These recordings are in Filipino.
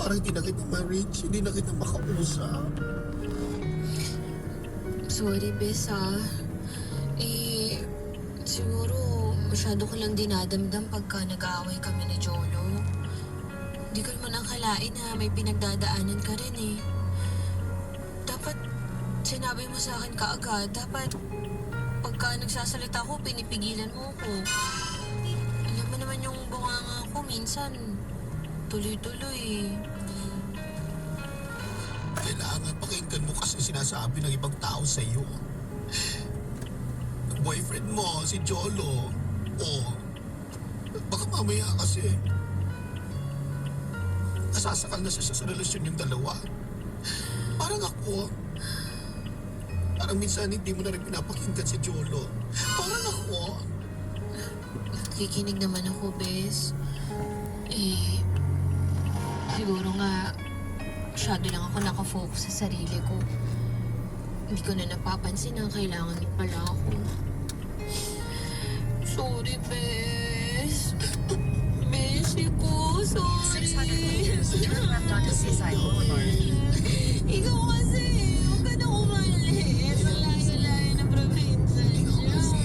Parang hindi na kita ma-reach, hindi na kita makausap. Sorry, Bes, siguro masyado ko lang dinadamdam pagka nag-aaway kami ni Jolo. Hindi ko naman akalain na may pinagdadaanan ka rin eh. Dapat sinabi mo sa akin kaagad. Dapat pagka nagsasalita ko, pinipigilan mo ko. Alam mo naman yung bunganga ko minsan tuloy-tuloy. Kailangan pakinggan mo kasi sinasabi ng ibang tao sa iyo. Boyfriend mo, si Jolo. Baka mamaya kasi nasasakal na siya sa relasyon yung dalawa. Parang ako. Parang minsan hindi mo na rin pinapakinggan si Jolo. Parang ako. Nakikinig naman ako, Bes. Siguro nga masyado lang ako nakafocus sa sarili ko. Hindi ko na napapansin na kailangan mo pala ako. Sorry, Bes. Beshi ko, sorry. 600 meters, turn left onto Seaside Boulevard. Ikaw kasi, huwag ka na umalis. Ang layo-layo ng probinsya Ikaw niyo. kasi.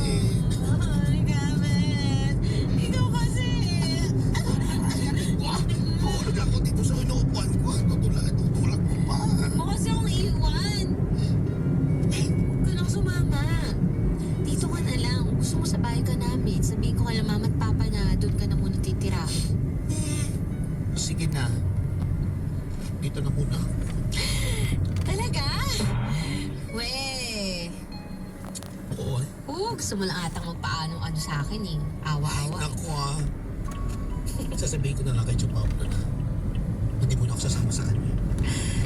Ay, Gabet. Ikaw kasi. Mahulog ako dito sa inuupuan ko. Tutulak mo pa. Huwag kasi akong iwan. Huwag ka nang sumama. Dito ka na lang. Kung gusto mo sa bahay ka namin, sabihin ko kala mama at papa na doon ka na muna titira. Sige na. Dito na muna. Talaga? Weh. Oo. Gusto mo lang atang magpaano sa akin eh. Awa-awa. Naku sasabihin ko na lang kay Chupao na hindi mo na ako sasama sa kanya.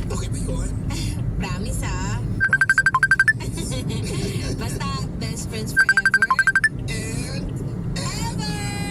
Okay ba yun?